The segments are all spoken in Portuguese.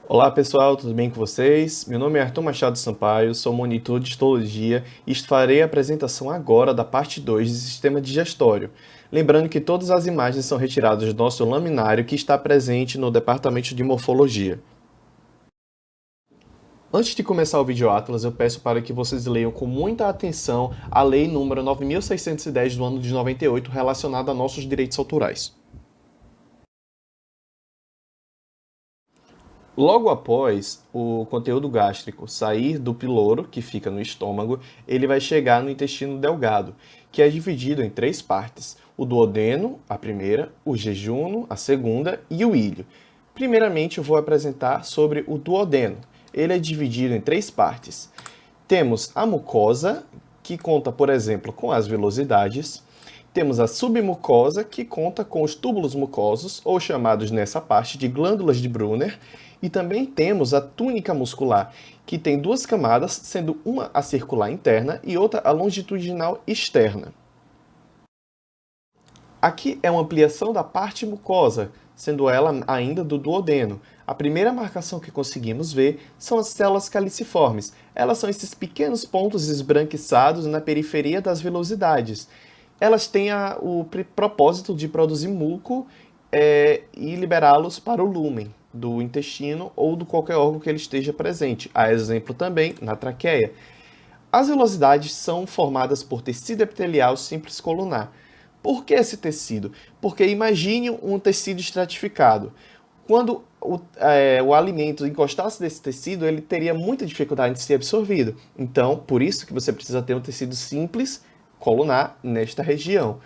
Olá pessoal, tudo bem com vocês? Meu nome é Arthur Machado Sampaio, sou monitor de histologia e farei a apresentação agora da parte 2 do sistema digestório. Lembrando que todas as imagens são retiradas do nosso laminário que está presente no departamento de morfologia. Antes de começar o vídeo Atlas, eu peço para que vocês leiam com muita atenção a Lei número 9.610 do ano de 98 relacionada a nossos direitos autorais. Logo após o conteúdo gástrico sair do piloro, que fica no estômago, ele vai chegar no intestino delgado, que é dividido em três partes: o duodeno, a primeira, o jejuno, a segunda, e o ilho. Primeiramente, eu vou apresentar sobre o duodeno. Ele é dividido em três partes. Temos a mucosa, que conta, por exemplo, com as vilosidades. Temos a submucosa, que conta com os túbulos mucosos, ou chamados nessa parte de glândulas de Brunner. E também temos a túnica muscular, que tem duas camadas, sendo uma a circular interna e outra a longitudinal externa. Aqui é uma ampliação da parte mucosa, sendo ela ainda do duodeno. A primeira marcação que conseguimos ver são as células caliciformes. Elas são esses pequenos pontos esbranquiçados na periferia das vilosidades. Elas têm o propósito de produzir muco e liberá-los para o lúmen do intestino ou de qualquer órgão que ele esteja presente. Há exemplo também na traqueia. As vilosidades são formadas por tecido epitelial simples colunar. Por que esse tecido? Porque imagine um tecido estratificado. Quando o alimento encostasse nesse tecido, ele teria muita dificuldade de ser absorvido. Então, por isso que você precisa ter um tecido simples colunar nesta região.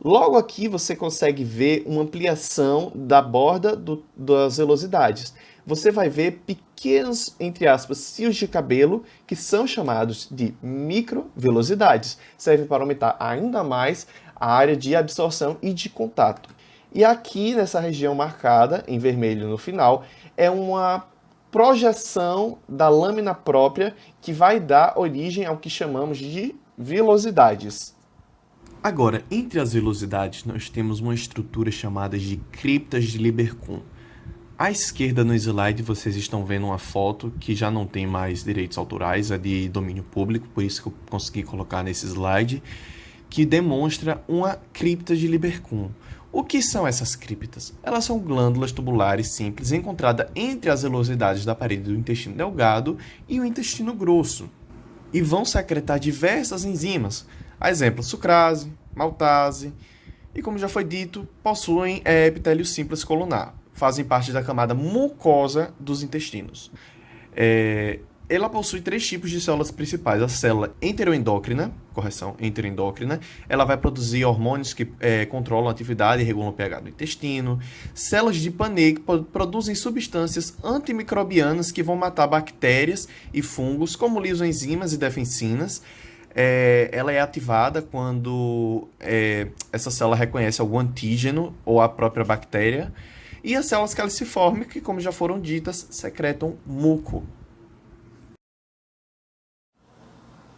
Logo aqui você consegue ver uma ampliação da borda das velocidades. Você vai ver pequenos, entre aspas, fios de cabelo que são chamados de microvelocidades. Servem para aumentar ainda mais a área de absorção e de contato. E aqui nessa região marcada, em vermelho no final, é uma projeção da lâmina própria que vai dar origem ao que chamamos de vilosidades. Agora, entre as velocidades, nós temos uma estrutura chamada de criptas de Lieberkühn. À esquerda no slide, vocês estão vendo uma foto que já não tem mais direitos autorais, é de domínio público, por isso que eu consegui colocar nesse slide, que demonstra uma cripta de Lieberkühn. O que são essas criptas? Elas são glândulas tubulares simples encontradas entre as velocidades da parede do intestino delgado e o intestino grosso, e vão secretar diversas enzimas, a exemplo, sucrase, maltase, e como já foi dito, possuem epitélio simples colunar, fazem parte da camada mucosa dos intestinos. Ela possui três tipos de células principais. A célula enteroendócrina, ela vai produzir hormônios que controlam a atividade e regulam o pH do intestino. Células de Panay, que produzem substâncias antimicrobianas que vão matar bactérias e fungos, como lisoenzimas e defensinas. Ela é ativada quando essa célula reconhece algum antígeno ou a própria bactéria. E as células caliciformes, que, como já foram ditas, secretam muco.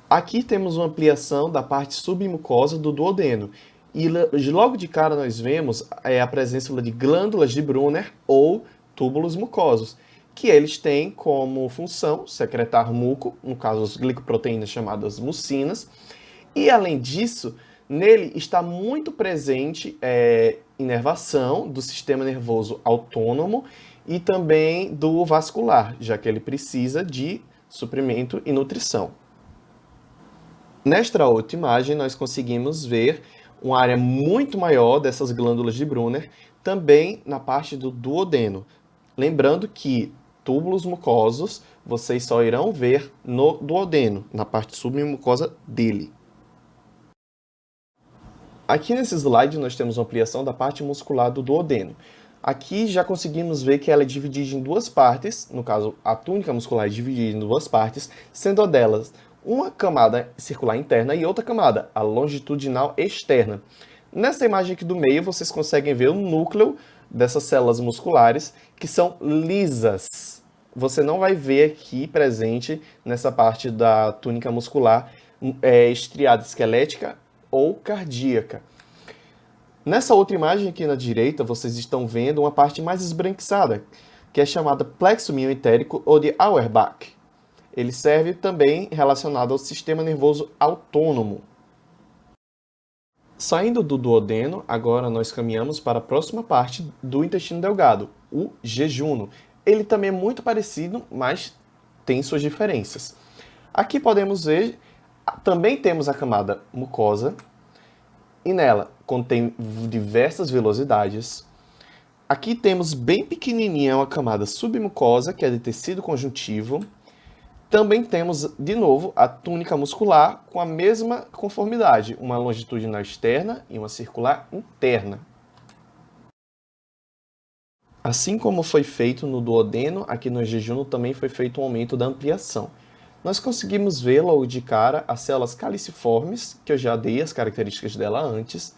Aqui temos uma ampliação da parte submucosa do duodeno. E logo de cara nós vemos a presença de glândulas de Brunner ou túbulos mucosos, que eles têm como função secretar muco, no caso as glicoproteínas chamadas mucinas, e além disso, nele está muito presente inervação do sistema nervoso autônomo e também do vascular, já que ele precisa de suprimento e nutrição. Nesta outra imagem, nós conseguimos ver uma área muito maior dessas glândulas de Brunner, também na parte do duodeno. Lembrando que túbulos mucosos vocês só irão ver no duodeno, na parte submucosa dele. Aqui nesse slide nós temos uma ampliação da parte muscular do duodeno. Aqui já conseguimos ver que ela é dividida em duas partes, no caso a túnica muscular é dividida em duas partes, sendo delas uma camada circular interna e outra camada, a longitudinal externa. Nessa imagem aqui do meio, vocês conseguem ver o núcleo dessas células musculares, que são lisas. Você não vai ver aqui presente nessa parte da túnica muscular estriada esquelética ou cardíaca. Nessa outra imagem aqui na direita, vocês estão vendo uma parte mais esbranquiçada, que é chamada plexo mioentérico ou de Auerbach. Ele serve também relacionado ao sistema nervoso autônomo. Saindo do duodeno, agora nós caminhamos para a próxima parte do intestino delgado, o jejuno. Ele também é muito parecido, mas tem suas diferenças. Aqui podemos ver, também temos a camada mucosa, e nela contém diversas vilosidades. Aqui temos bem pequenininha uma camada submucosa, que é de tecido conjuntivo. Também temos, de novo, a túnica muscular com a mesma conformidade, uma longitudinal externa e uma circular interna. Assim como foi feito no duodeno, aqui no jejuno também foi feito um aumento da ampliação. Nós conseguimos ver logo de cara as células caliciformes, que eu já dei as características dela antes.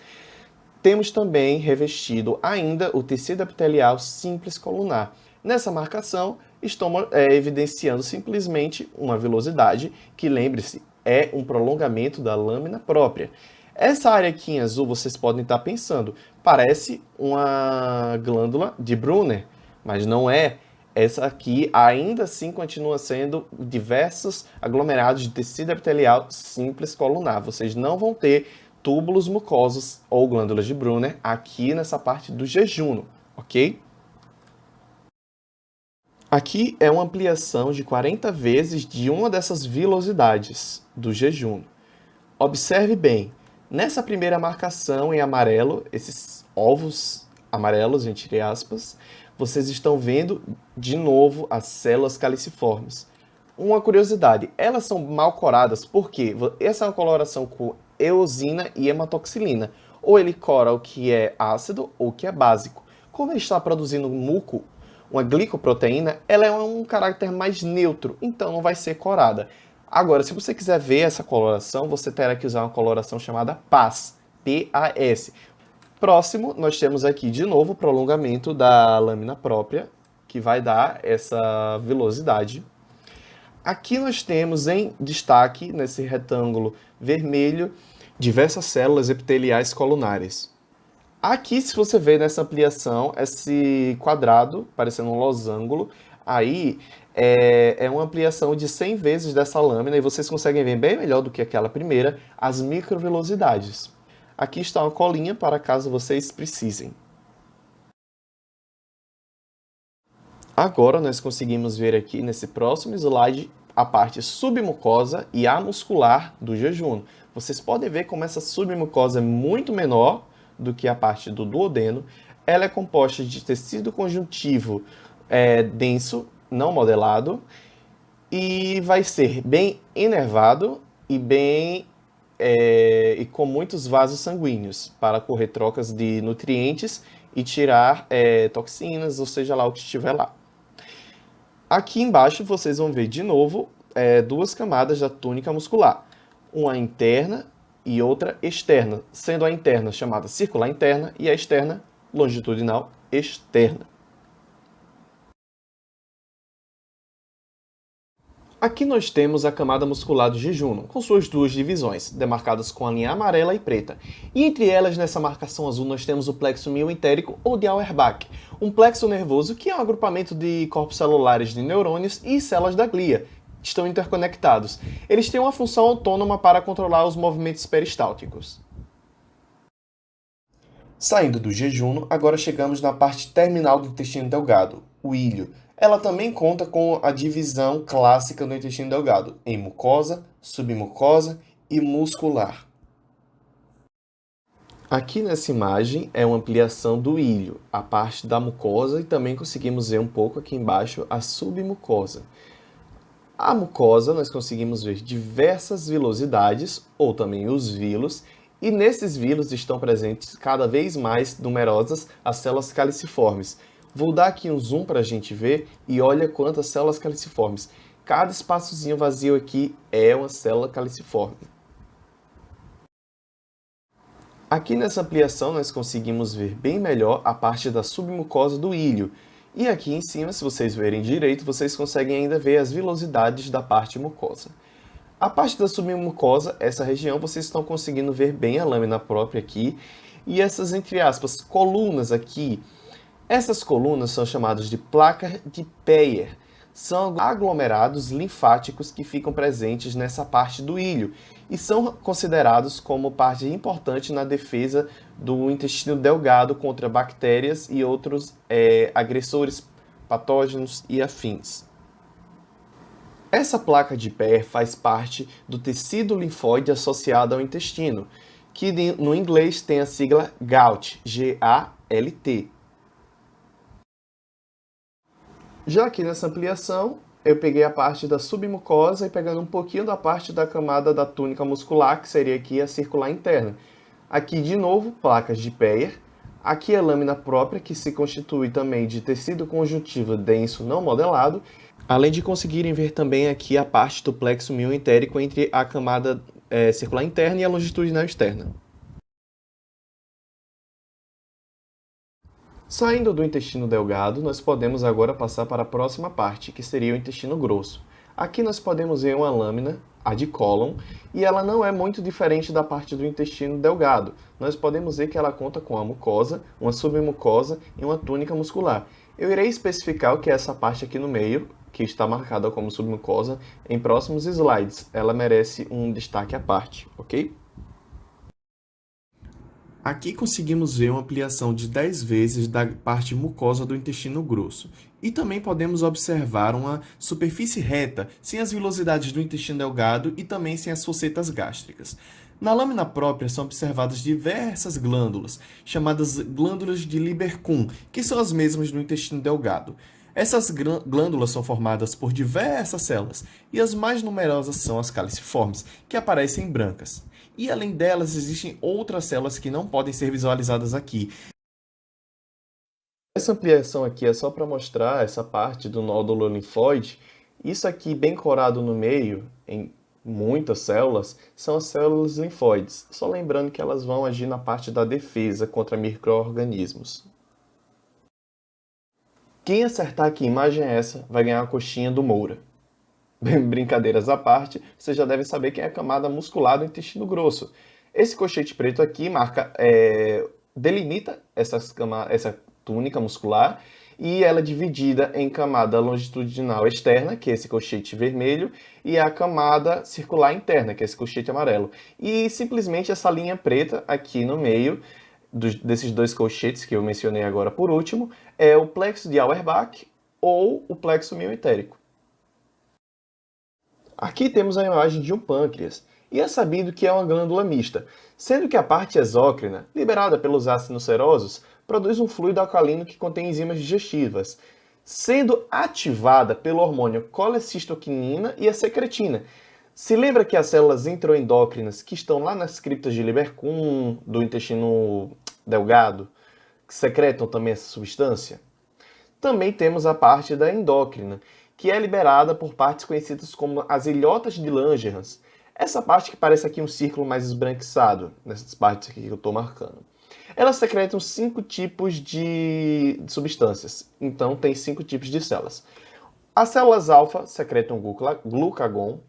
Temos também revestido ainda o tecido epitelial simples colunar. Nessa marcação, estou evidenciando simplesmente uma vilosidade, que, lembre-se, é um prolongamento da lâmina própria. Essa área aqui em azul, vocês podem estar pensando, parece uma glândula de Brunner, mas não é. Essa aqui ainda assim continua sendo diversos aglomerados de tecido epitelial simples colunar. Vocês não vão ter túbulos mucosos ou glândulas de Brunner aqui nessa parte do jejuno, ok? Aqui é uma ampliação de 40 vezes de uma dessas vilosidades do jejuno. Observe bem, nessa primeira marcação em amarelo, esses ovos amarelos, entre aspas, vocês estão vendo de novo as células caliciformes. Uma curiosidade, elas são mal coradas porque essa é uma coloração com eosina e hematoxilina. Ou ele cora o que é ácido ou o que é básico. Como ele está produzindo muco, uma glicoproteína, ela é um caráter mais neutro, então não vai ser corada. Agora, se você quiser ver essa coloração, você terá que usar uma coloração chamada PAS, P-A-S. Próximo, nós temos aqui de novo o prolongamento da lâmina própria, que vai dar essa vilosidade. Aqui nós temos em destaque, nesse retângulo vermelho, diversas células epiteliais colunares. Aqui, se você ver nessa ampliação, esse quadrado, parecendo um losango, aí é uma ampliação de 100 vezes dessa lâmina, e vocês conseguem ver bem melhor do que aquela primeira, as microvelosidades. Aqui está uma colinha para caso vocês precisem. Agora nós conseguimos ver aqui nesse próximo slide a parte submucosa e amuscular do jejuno. Vocês podem ver como essa submucosa é muito menor do que a parte do duodeno. Ela é composta de tecido conjuntivo denso, não modelado, e vai ser bem enervado e com muitos vasos sanguíneos para correr trocas de nutrientes e tirar toxinas, ou seja lá o que estiver lá. Aqui embaixo vocês vão ver de novo duas camadas da túnica muscular, uma interna e outra externa, sendo a interna chamada circular interna e a externa longitudinal externa. Aqui nós temos a camada muscular do jejuno, com suas duas divisões, demarcadas com a linha amarela e preta. E entre elas, nessa marcação azul, nós temos o plexo mioentérico ou de Auerbach, um plexo nervoso que é um agrupamento de corpos celulares de neurônios e células da glia, que estão interconectados. Eles têm uma função autônoma para controlar os movimentos peristálticos. Saindo do jejuno, agora chegamos na parte terminal do intestino delgado, o íleo. Ela também conta com a divisão clássica do intestino delgado, em mucosa, submucosa e muscular. Aqui nessa imagem é uma ampliação do íleo, a parte da mucosa, e também conseguimos ver um pouco aqui embaixo a submucosa. A mucosa nós conseguimos ver diversas vilosidades, ou também os vilos, e nesses vilos estão presentes cada vez mais numerosas as células caliciformes. Vou dar aqui um zoom para a gente ver e olha quantas células caliciformes. Cada espaçozinho vazio aqui é uma célula caliciforme. Aqui nessa ampliação nós conseguimos ver bem melhor a parte da submucosa do íleo. E aqui em cima, se vocês verem direito, vocês conseguem ainda ver as vilosidades da parte mucosa. A parte da submucosa, essa região, vocês estão conseguindo ver bem a lâmina própria aqui. E essas, entre aspas, colunas aqui, Essas colunas são chamadas de placas de Peyer. São aglomerados linfáticos que ficam presentes nessa parte do ilho e são considerados como parte importante na defesa do intestino delgado contra bactérias e outros agressores patógenos e afins. Essa placa de Peyer faz parte do tecido linfóide associado ao intestino, que no inglês tem a sigla GALT, G-A-L-T. Já aqui nessa ampliação, eu peguei a parte da submucosa e pegando um pouquinho da parte da camada da túnica muscular, que seria aqui a circular interna. Aqui, de novo, placas de Peyer. Aqui a lâmina própria, que se constitui também de tecido conjuntivo denso não modelado, além de conseguirem ver também aqui a parte do plexo mioentérico entre a camada circular interna e a longitudinal externa. Saindo do intestino delgado, nós podemos agora passar para a próxima parte, que seria o intestino grosso. Aqui nós podemos ver uma lâmina, a de Colon, e ela não é muito diferente da parte do intestino delgado. Nós podemos ver que ela conta com a mucosa, uma submucosa e uma túnica muscular. Eu irei especificar o que é essa parte aqui no meio, que está marcada como submucosa, em próximos slides. Ela merece um destaque à parte, ok? Aqui conseguimos ver uma ampliação de 10 vezes da parte mucosa do intestino grosso. E também podemos observar uma superfície reta, sem as vilosidades do intestino delgado e também sem as focetas gástricas. Na lâmina própria são observadas diversas glândulas, chamadas glândulas de Lieberkühn, que são as mesmas do intestino delgado. Essas glândulas são formadas por diversas células, e as mais numerosas são as caliciformes, que aparecem brancas. E além delas, existem outras células que não podem ser visualizadas aqui. Essa ampliação aqui é só para mostrar essa parte do nódulo linfóide. Isso aqui bem corado no meio, em muitas células, são as células linfóides. Só lembrando que elas vão agir na parte da defesa contra micro-organismos. Quem acertar que imagem é essa vai ganhar a coxinha do Moura. Brincadeiras à parte, você já deve saber que é a camada muscular do intestino grosso. Esse colchete preto aqui delimita essa túnica muscular e ela é dividida em camada longitudinal externa, que é esse colchete vermelho, e a camada circular interna, que é esse colchete amarelo. E simplesmente essa linha preta aqui no meio desses dois colchetes que eu mencionei agora por último, é o plexo de Auerbach ou o plexo mioentérico. Aqui temos a imagem de um pâncreas, e é sabido que é uma glândula mista, sendo que a parte exócrina, liberada pelos ácidos serosos, produz um fluido alcalino que contém enzimas digestivas, sendo ativada pelo hormônio colecistoquinina e a secretina. Se lembra que as células intraendócrinas que estão lá nas criptas de Lieberkühn, do intestino delgado, que secretam também essa substância? Também temos a parte da endócrina, que é liberada por partes conhecidas como as ilhotas de Langerhans. Essa parte que parece aqui um círculo mais esbranquiçado, nessas partes aqui que eu estou marcando. Elas secretam 5 tipos de substâncias, então tem 5 tipos de células. As células alfa secretam glucagon,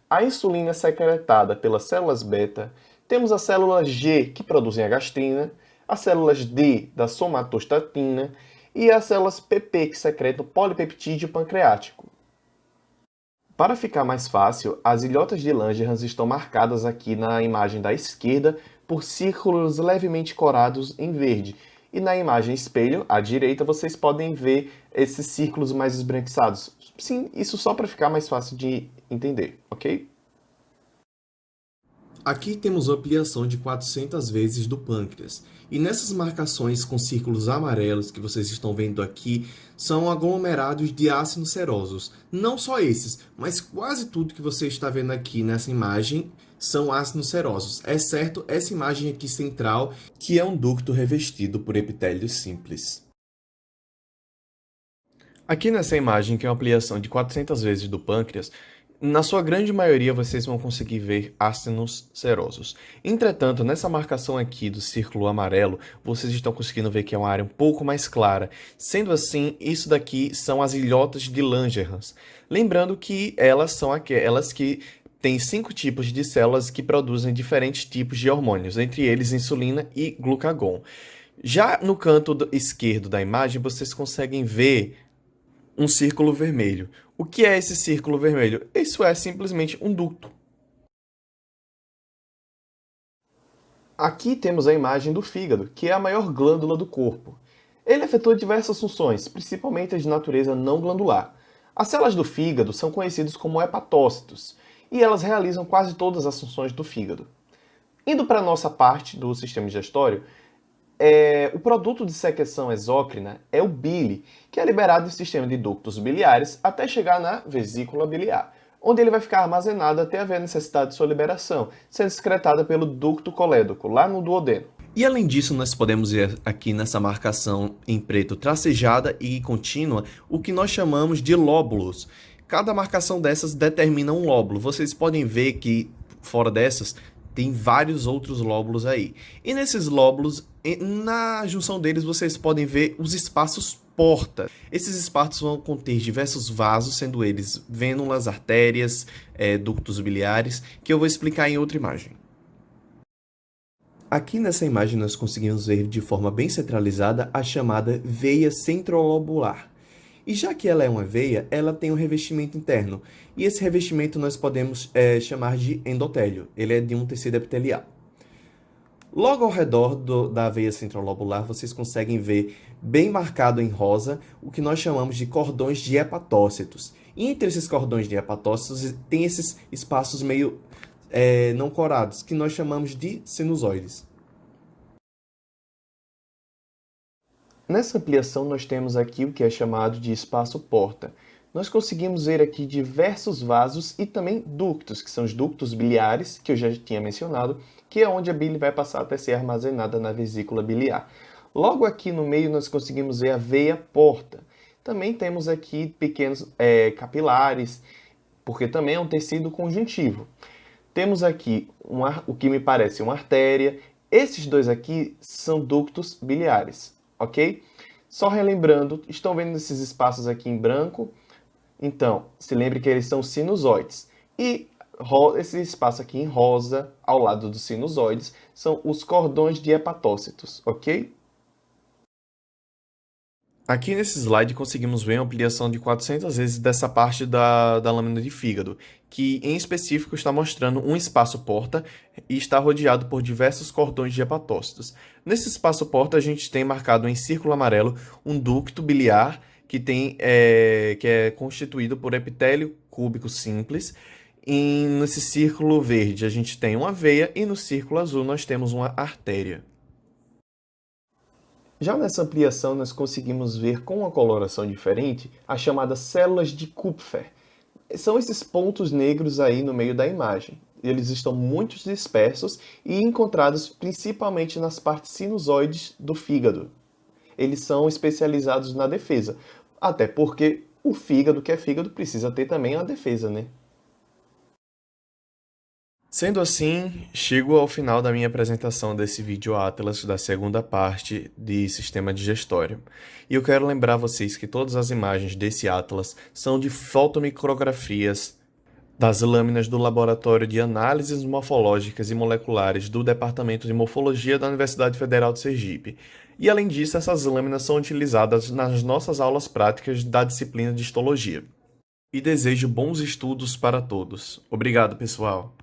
a insulina é secretada pelas células beta, temos as células G, que produzem a gastrina, as células D, da somatostatina, e as células PP, que secretam polipeptídeo pancreático. Para ficar mais fácil, as ilhotas de Langerhans estão marcadas aqui na imagem da esquerda por círculos levemente corados em verde. E na imagem espelho, à direita, vocês podem ver esses círculos mais esbranquiçados. Sim, isso só para ficar mais fácil de entender, ok? Aqui temos a ampliação de 400 vezes do pâncreas. E nessas marcações com círculos amarelos que vocês estão vendo aqui, são aglomerados de ácidos serosos. Não só esses, mas quase tudo que você está vendo aqui nessa imagem são ácidos serosos, exceto essa imagem aqui central, que é um ducto revestido por epitélio simples. Aqui nessa imagem, que é uma ampliação de 400 vezes do pâncreas, na sua grande maioria vocês vão conseguir ver ácidos serosos. Entretanto, nessa marcação aqui do círculo amarelo, vocês estão conseguindo ver que é uma área um pouco mais clara. Sendo assim, isso daqui são as ilhotas de Langerhans. Lembrando que elas são aquelas que têm 5 tipos de células que produzem diferentes tipos de hormônios, entre eles insulina e glucagon. Já no canto esquerdo da imagem, vocês conseguem ver um círculo vermelho. O que é esse círculo vermelho? Isso é simplesmente um ducto. Aqui temos a imagem do fígado, que é a maior glândula do corpo. Ele efetua diversas funções, principalmente as de natureza não glandular. As células do fígado são conhecidas como hepatócitos, e elas realizam quase todas as funções do fígado. Indo para a nossa parte do sistema digestório, o produto de secreção exócrina é o bile, que é liberado do sistema de ductos biliares até chegar na vesícula biliar, onde ele vai ficar armazenado até haver necessidade de sua liberação, sendo excretada pelo ducto colédoco, lá no duodeno. E além disso, nós podemos ver aqui nessa marcação em preto tracejada e contínua o que nós chamamos de lóbulos. Cada marcação dessas determina um lóbulo. Vocês podem ver que fora dessas tem vários outros lóbulos aí. E nesses lóbulos, na junção deles, vocês podem ver os espaços porta. Esses espaços vão conter diversos vasos, sendo eles vênulas, artérias, ductos biliares, que eu vou explicar em outra imagem. Aqui nessa imagem nós conseguimos ver de forma bem centralizada a chamada veia centrolobular. E já que ela é uma veia, ela tem um revestimento interno. E esse revestimento nós podemos chamar de endotélio. Ele é de um tecido epitelial. Logo ao redor da veia centrolobular, vocês conseguem ver bem marcado em rosa o que nós chamamos de cordões de hepatócitos. E entre esses cordões de hepatócitos tem esses espaços meio não corados, que nós chamamos de sinusoides. Nessa ampliação, nós temos aqui o que é chamado de espaço porta. Nós conseguimos ver aqui diversos vasos e também ductos, que são os ductos biliares, que eu já tinha mencionado, que é onde a bile vai passar até ser armazenada na vesícula biliar. Logo aqui no meio, nós conseguimos ver a veia porta. Também temos aqui pequenos capilares, porque também é um tecido conjuntivo. Temos aqui o que me parece uma artéria. Esses dois aqui são ductos biliares. Ok? Só relembrando, estão vendo esses espaços aqui em branco? Então, se lembre que eles são sinusoides. E esse espaço aqui em rosa, ao lado dos sinusoides, são os cordões de hepatócitos, ok? Aqui nesse slide conseguimos ver uma ampliação de 400 vezes dessa parte da lâmina de fígado, que em específico está mostrando um espaço porta e está rodeado por diversos cordões de hepatócitos. Nesse espaço porta a gente tem marcado em círculo amarelo um ducto biliar que é constituído por epitélio cúbico simples. E nesse círculo verde a gente tem uma veia e no círculo azul nós temos uma artéria. Já nessa ampliação, nós conseguimos ver com uma coloração diferente as chamadas células de Kupfer. São esses pontos negros aí no meio da imagem. Eles estão muito dispersos e encontrados principalmente nas partes sinusoides do fígado. Eles são especializados na defesa, até porque o fígado, que é fígado, precisa ter também uma defesa, né? Sendo assim, chego ao final da minha apresentação desse vídeo Atlas da segunda parte de sistema digestório. E eu quero lembrar vocês que todas as imagens desse Atlas são de fotomicrografias das lâminas do Laboratório de Análises Morfológicas e Moleculares do Departamento de Morfologia da Universidade Federal de Sergipe. E além disso, essas lâminas são utilizadas nas nossas aulas práticas da disciplina de histologia. E desejo bons estudos para todos. Obrigado, pessoal!